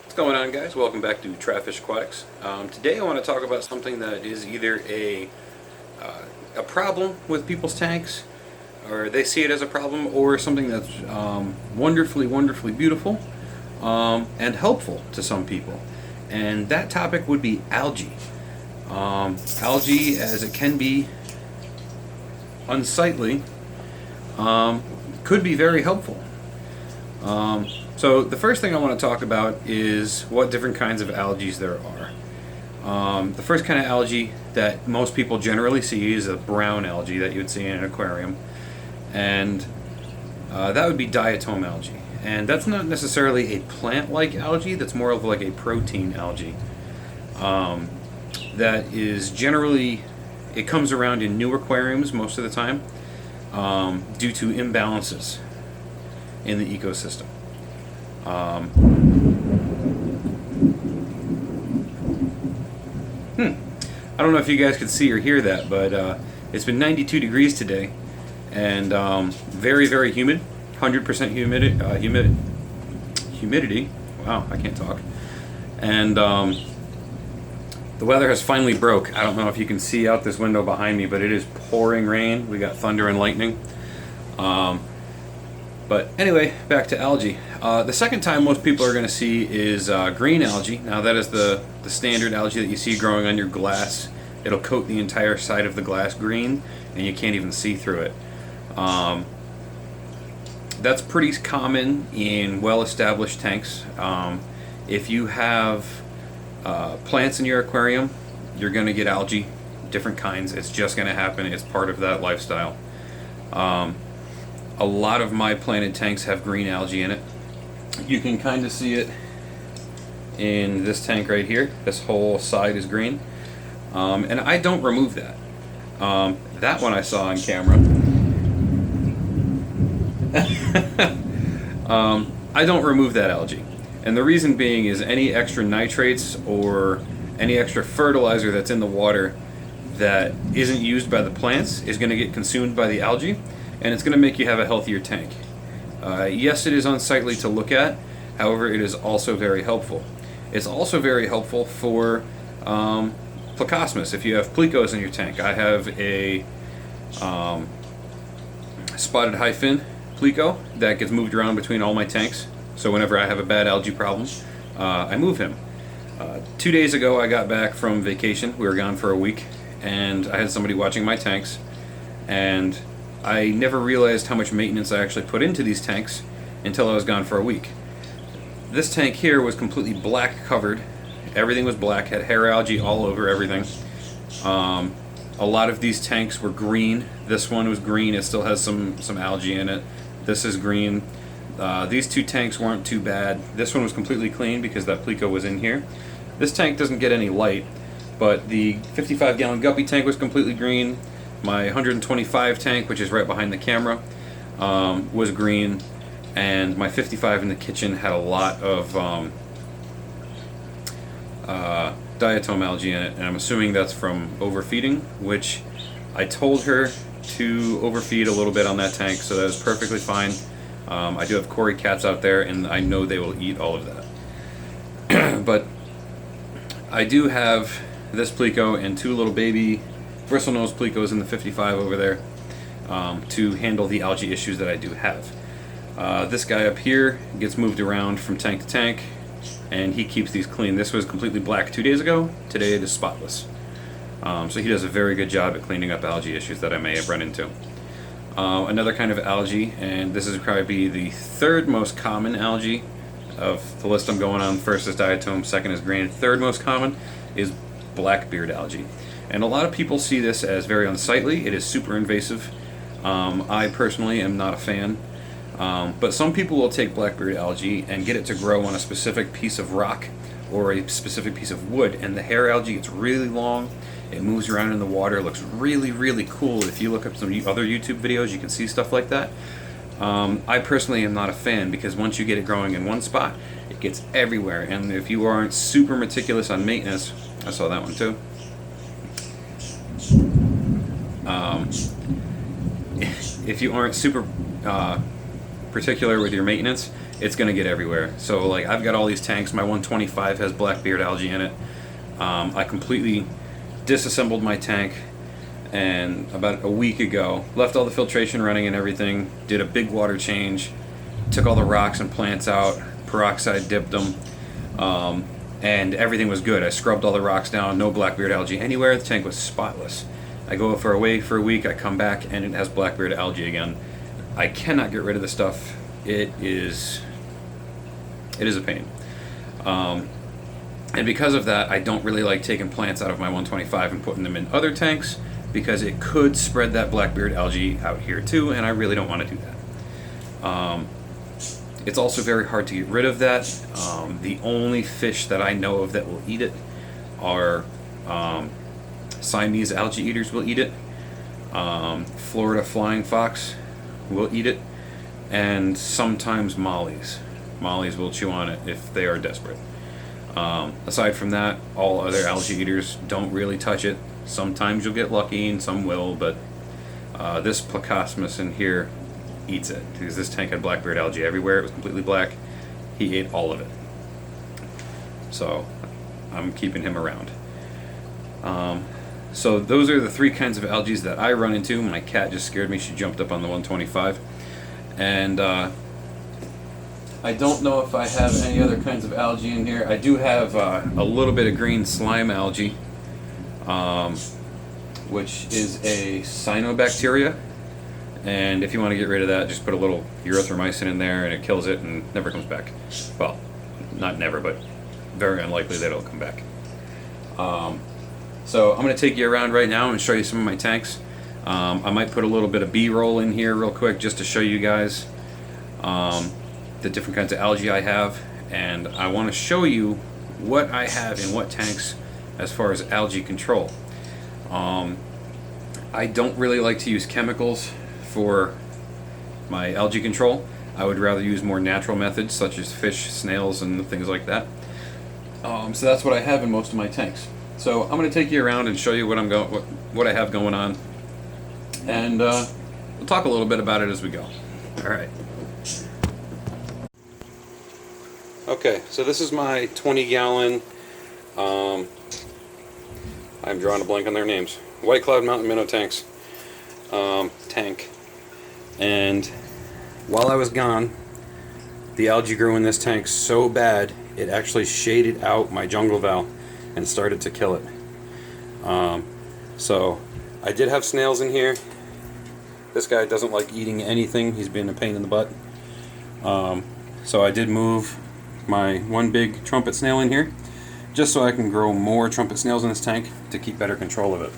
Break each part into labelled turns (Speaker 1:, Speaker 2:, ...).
Speaker 1: What's going on, guys? Welcome back to Fish Aquatics. Today I want to talk about something that is either a problem with people's tanks, or they see it as a problem, or something that's wonderfully beautiful and helpful to some people. And that topic would be algae. Algae, as it can be unsightly, could be very helpful. So the first thing I want to talk about is what different kinds of algae there are. The first kind of algae that most people generally see is a brown algae that you would see in an aquarium, and that would be diatom algae. And that's not necessarily a plant-like algae, that's more of like a protein algae. That is generally, it comes around in new aquariums most of the time due to imbalances in the ecosystem. I don't know if you guys could see or hear that, but it's been 92 degrees today, and very humid, 100% humidity. Wow, I can't talk. And the weather has finally broke. I don't know if you can see out this window behind me, but it is pouring rain. We got thunder and lightning. But anyway, back to algae. The second time most people are going to see is green algae. Now that is the standard algae that you see growing on your glass. It'll coat the entire side of the glass green, and you can't even see through it. That's pretty common in well-established tanks. If you have plants in your aquarium, you're going to get algae, different kinds. It's just going to happen. It's part of that lifestyle. A lot of my planted tanks have green algae in it. You can kind of see it in this tank right here. This whole side is green. And I don't remove that. That one I saw on camera. I don't remove that algae. And the reason being is any extra nitrates or any extra fertilizer that's in the water that isn't used by the plants is going to get consumed by the algae, and it's going to make you have a healthier tank. Yes, it is unsightly to look at, however, it is also very helpful. It's also very helpful for Plecosmus. If you have plecos in your tank, I have a spotted high fin pleco that gets moved around between all my tanks, so whenever I have a bad algae problem, I move him. 2 days ago I got back from vacation. We were gone for a week, and I had somebody watching my tanks, and I never realized how much maintenance I actually put into these tanks until I was gone for a week. This tank here was completely black covered. Everything was black, had hair algae all over everything. A lot of these tanks were green. This one was green. It still has some algae in it. This is green. These two tanks weren't too bad. This one was completely clean because that pleco was in here. This tank doesn't get any light, but the 55-gallon guppy tank was completely green. My 125 tank, which is right behind the camera, was green, and my 55 in the kitchen had a lot of diatom algae in it, and I'm assuming that's from overfeeding, which I told her to overfeed a little bit on that tank, so that is perfectly fine. I do have Cory cats out there, and I know they will eat all of that. But I do have this pleco and two little baby bristlenose plecos in the 55 over there to handle the algae issues that I do have. This guy up here gets moved around from tank to tank, and he keeps these clean. This was completely black 2 days ago. Today it is spotless. So he does a very good job at cleaning up algae issues that I may have run into. Another kind of algae, and this is probably the third most common algae of the list I'm going on. First is diatom, second is green, third most common is blackbeard algae. And a lot of people see this as very unsightly. It is super invasive. I personally am not a fan. But some people will take blackbeard algae and get it to grow on a specific piece of rock or a specific piece of wood. And the hair algae gets really long. It moves around in the water. It looks really cool. If you look up some other YouTube videos, you can see stuff like that. I personally am not a fan because once you get it growing in one spot, it gets everywhere. And if you aren't super meticulous on maintenance, I saw that one too. If you aren't super particular with your maintenance, it's gonna get everywhere. So like I've got all these tanks. My 125 has blackbeard algae in it. I completely disassembled my tank, and about a week ago left all the filtration running and everything, did a big water change, took all the rocks and plants out, peroxide dipped them, and everything was good. I scrubbed all the rocks down, no blackbeard algae anywhere. The tank was spotless. I go away for a week, I come back and it has blackbeard algae again. I cannot get rid of the stuff. It is a pain. And because of that, I don't really like taking plants out of my 125 and putting them in other tanks, because it could spread that blackbeard algae out here too, and I really don't want to do that. It's also very hard to get rid of that. The only fish that I know of that will eat it are Siamese algae eaters will eat it. Florida flying fox will eat it, and sometimes mollies. Mollies will chew on it if they are desperate. Aside from that, all other algae eaters don't really touch it. Sometimes you'll get lucky and some will, but this Placosmus in here eats it, because this tank had blackbeard algae everywhere. It was completely black. He ate all of it. So I'm keeping him around. So those are the three kinds of algae that I run into. My cat just scared me. She jumped up on the 125. And I don't know if I have any other kinds of algae in here. I do have a little bit of green slime algae, which is a cyanobacteria. And if you want to get rid of that, just put a little erythromycin in there and it kills it and never comes back. Well, not never, but very unlikely that it'll come back. So I'm going to take you around right now and show you some of my tanks. I might put a little bit of B-roll in here real quick just to show you guys the different kinds of algae I have. And I want to show you what I have in what tanks as far as algae control. I don't really like to use chemicals for my algae control. I would rather use more natural methods such as fish, snails, and things like that. So that's what I have in most of my tanks. So I'm going to take you around and show you what I have going on, and we'll talk a little bit about it as we go. All right. Okay, so this is my 20-gallon. I'm drawing a blank on their names. White Cloud Mountain Minnow tanks. Tank. And while I was gone, the algae grew in this tank so bad it actually shaded out my jungle val and started to kill it. So I did have snails in here. This guy doesn't like eating anything. He's been a pain in the butt. So I did move my one big trumpet snail in here just so I can grow more trumpet snails in this tank to keep better control of it.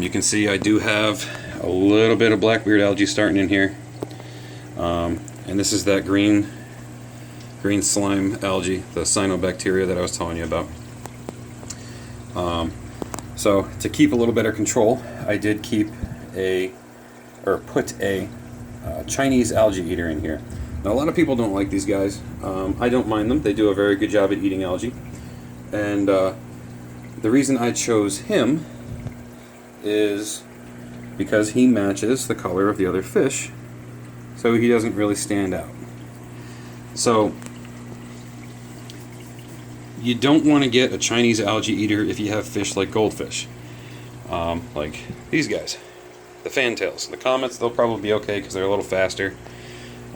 Speaker 1: You can see I do have a little bit of blackbeard algae starting in here. And this is that green slime algae, the cyanobacteria that I was telling you about. So to keep a little better control, I did put a Chinese algae eater in here. Now a lot of people don't like these guys. I don't mind them. They do a very good job at eating algae. And the reason I chose him is because he matches the color of the other fish, so he doesn't really stand out. So you don't want to get a Chinese algae eater if you have fish like goldfish, like these guys, the fantails. The comets, they'll probably be okay because they're a little faster,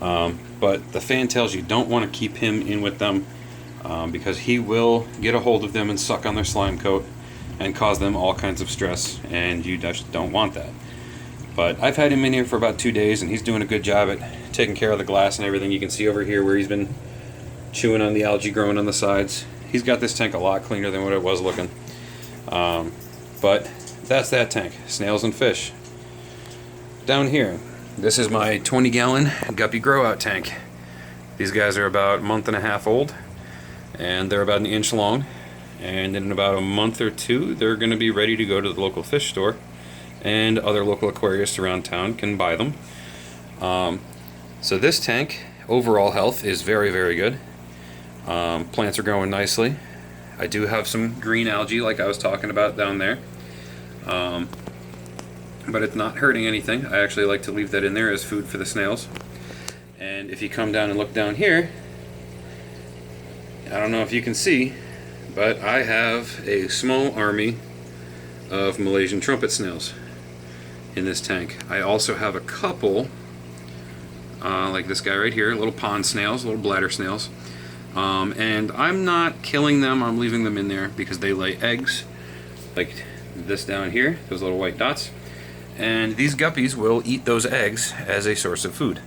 Speaker 1: but the fantails, you don't want to keep him in with them, because he will get a hold of them and suck on their slime coat and cause them all kinds of stress, and you just don't want that. But I've had him in here for about 2 days, and he's doing a good job at taking care of the glass and everything. You can see over here where he's been chewing on the algae growing on the sides. He's got this tank a lot cleaner than what it was looking. But that's that tank, snails and fish. Down here, this is my 20-gallon guppy grow-out tank. These guys are about a month and a half old, and they're about an inch long. And in about a month or two, they're going to be ready to go to the local fish store, and other local aquarists around town can buy them. So this tank, overall health is very, very good. Plants are growing nicely. I do have some green algae like I was talking about down there, but it's not hurting anything. I actually like to leave that in there as food for the snails. And if you come down and look down here, I don't know if you can see, but I have a small army of Malaysian trumpet snails in this tank. I also have a couple, like this guy right here, little pond snails, little bladder snails. And I'm not killing them, I'm leaving them in there because they lay eggs, like this down here, those little white dots. And these guppies will eat those eggs as a source of food.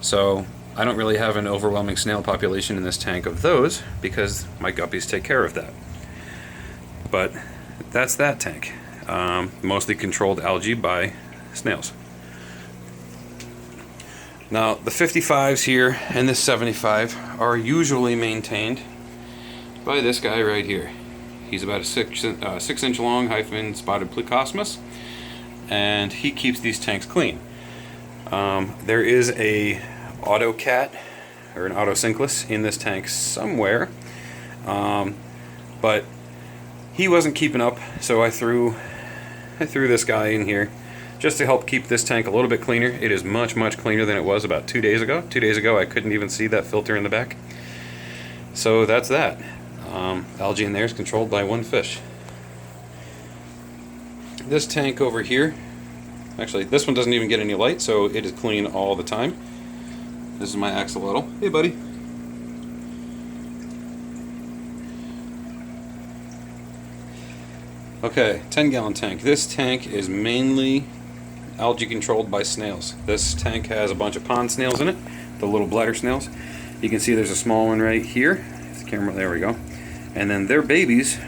Speaker 1: So I don't really have an overwhelming snail population in this tank of those because my guppies take care of that. But that's that tank. Mostly controlled algae by snails. Now the 55s here and this 75 are usually maintained by this guy right here. He's about a 6 inch long hyphen spotted plecosmus, and he keeps these tanks clean. There is a auto cat or an autosynclus in this tank somewhere, but he wasn't keeping up, so I threw this guy in here just to help keep this tank a little bit cleaner. It is much cleaner than it was about 2 days ago. 2 days ago I couldn't even see that filter in the back. So that's that. Algae in there is controlled by one fish. This tank over here, actually this one doesn't even get any light, so it is clean all the time. This is my axolotl. Hey buddy. Okay, 10-gallon tank. This tank is mainly algae controlled by snails. This tank has a bunch of pond snails in it, the little bladder snails. You can see there's a small one right here. If the camera, there we go. And then their babies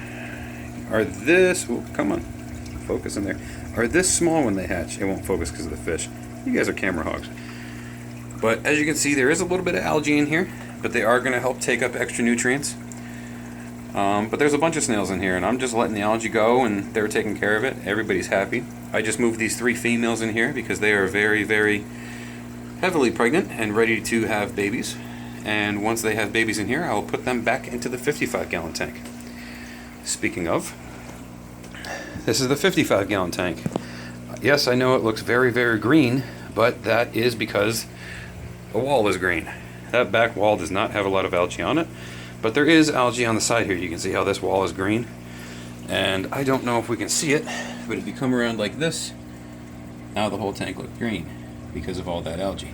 Speaker 1: are this, oh, come on, focus in there, are this small when they hatch. It won't focus because of the fish. You guys are camera hogs. But as you can see, there is a little bit of algae in here, but they are going to help take up extra nutrients. But there's a bunch of snails in here, and I'm just letting the algae go, and they're taking care of it. Everybody's happy. I just moved these 3 females in here because they are very heavily pregnant and ready to have babies. And once they have babies in here, I will put them back into the 55-gallon tank. Speaking of, this is the 55-gallon tank. Yes, I know it looks very green, but that is because the wall is green. That back wall does not have a lot of algae on it, but there is algae on the side here. You can see how this wall is green, and I don't know if we can see it, but if you come around like this, now the whole tank looks green because of all that algae.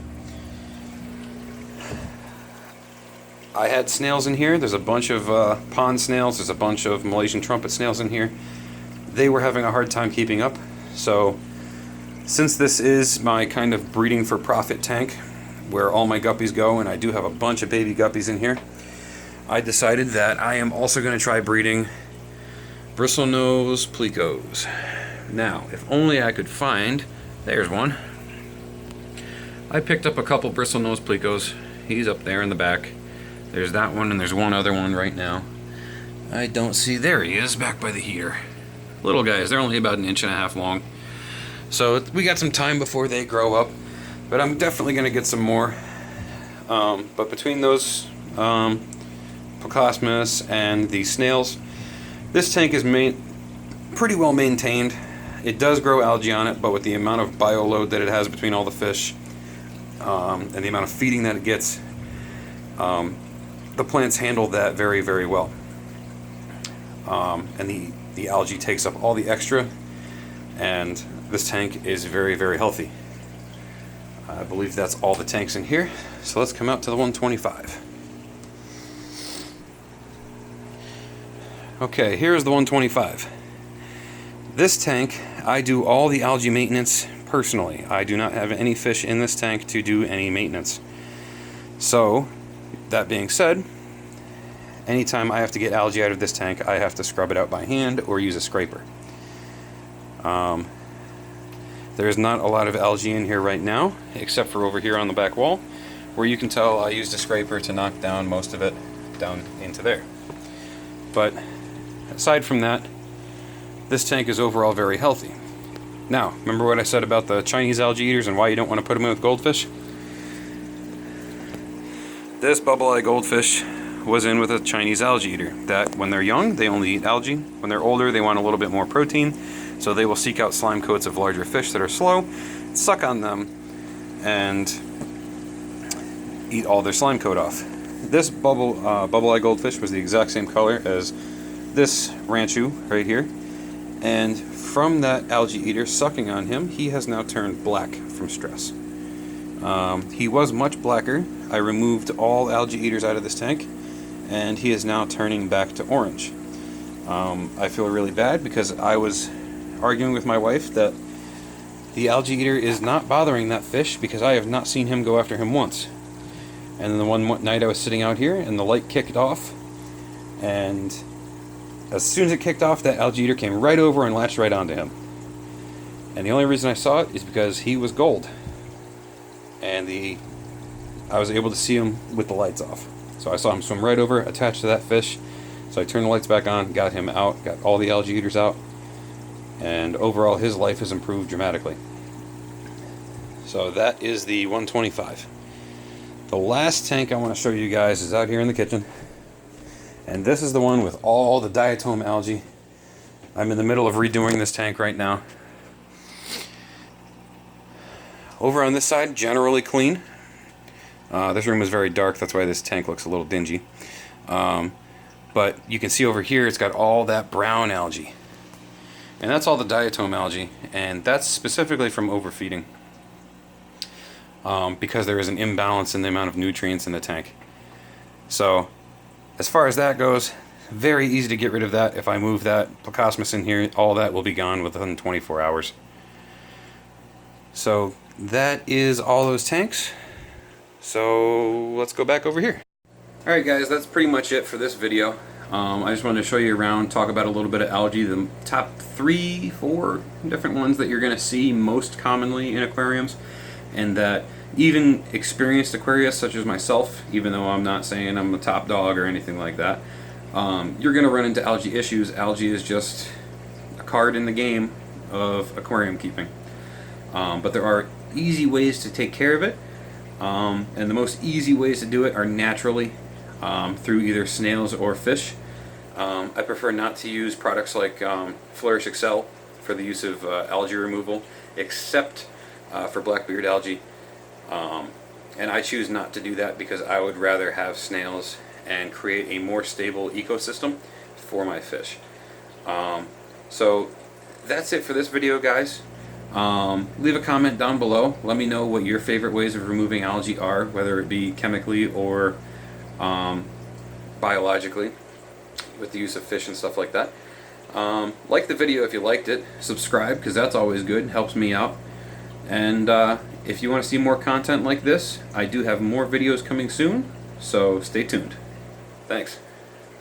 Speaker 1: I had snails in here. There's a bunch of pond snails, there's a bunch of Malaysian trumpet snails in here. They were having a hard time keeping up, so since this is my kind of breeding for profit tank where all my guppies go, and I do have a bunch of baby guppies in here, I decided that I am also going to try breeding bristlenose plecos. Now, if only I could find, there's one. I picked up a couple bristlenose plecos. He's up there in the back. There's that one, and there's one other one right now. I don't see, there he is, back by the heater. Little guys, they're only about 1.5 inches long. So we got some time before they grow up, but I'm definitely going to get some more. But between those plecosmus and the snails, this tank is pretty well maintained. It does grow algae on it, but with the amount of bio load that it has between all the fish and the amount of feeding that it gets, the plants handle that very well. And the algae takes up all the extra, and this tank is very healthy. I believe that's all the tanks in here. So let's come out to the 125. Okay, here's the 125. This tank, I do all the algae maintenance personally. I do not have any fish in this tank to do any maintenance. So, that being said, anytime I have to get algae out of this tank, I have to scrub it out by hand or use a scraper. There's not a lot of algae in here right now, except for over here on the back wall, where you can tell I used a scraper to knock down most of it down into there. But aside from that, this tank is overall very healthy. Now, remember what I said about the Chinese algae eaters and why you don't want to put them in with goldfish? This bubble-eye goldfish was in with a Chinese algae eater. That when they're young, they only eat algae. When they're older, they want a little bit more protein, so they will seek out slime coats of larger fish that are slow, suck on them, and eat all their slime coat off. This bubble eye goldfish was the exact same color as this ranchu right here, and from that algae eater sucking on him, he has now turned black from stress. He was much blacker. I removed all algae eaters out of this tank, and he is now turning back to orange. I feel really bad because I was arguing with my wife that the algae eater is not bothering that fish because I have not seen him go after him once. And then the one night I was sitting out here and the light kicked off, and as soon as it kicked off, that algae eater came right over and latched right onto him. And the only reason I saw it is because he was gold, and I was able to see him with the lights off. So I saw him swim right over, attached to that fish. So I turned the lights back on, got him out, got all the algae eaters out, and overall his life has improved dramatically. So that is the 125. The last tank I want to show you guys is out here in the kitchen, and this is the one with all the diatom algae. I'm in the middle of redoing this tank right now. Over on this side, generally clean. This room is very dark, that's why this tank looks a little dingy. But you can see over here it's got all that brown algae. And that's all the diatom algae, and that's specifically from overfeeding. Because there is an imbalance in the amount of nutrients in the tank. So, as far as that goes, very easy to get rid of that. If I move that plecosmus in here, all that will be gone within 24 hours. So, that is all those tanks. So, let's go back over here. Alright guys, that's pretty much it for this video. I just wanted to show you around, talk about a little bit of algae, the top 3-4 different ones that you're going to see most commonly in aquariums, and that even experienced aquarists such as myself, even though I'm not saying I'm a top dog or anything like that, you're going to run into algae issues. Algae is just a card in the game of aquarium keeping. But there are easy ways to take care of it, and the most easy ways to do it are naturally, through either snails or fish. I prefer not to use products like Flourish Excel for the use of algae removal, except for blackbeard algae. And I choose not to do that because I would rather have snails and create a more stable ecosystem for my fish. So that's it for this video, guys. Leave a comment down below. Let me know what your favorite ways of removing algae are, whether it be chemically or biologically, with the use of fish and stuff like that. Like the video if you liked it. Subscribe, because that's always good, helps me out. And if you want to see more content like this, I do have more videos coming soon, so stay tuned. Thanks.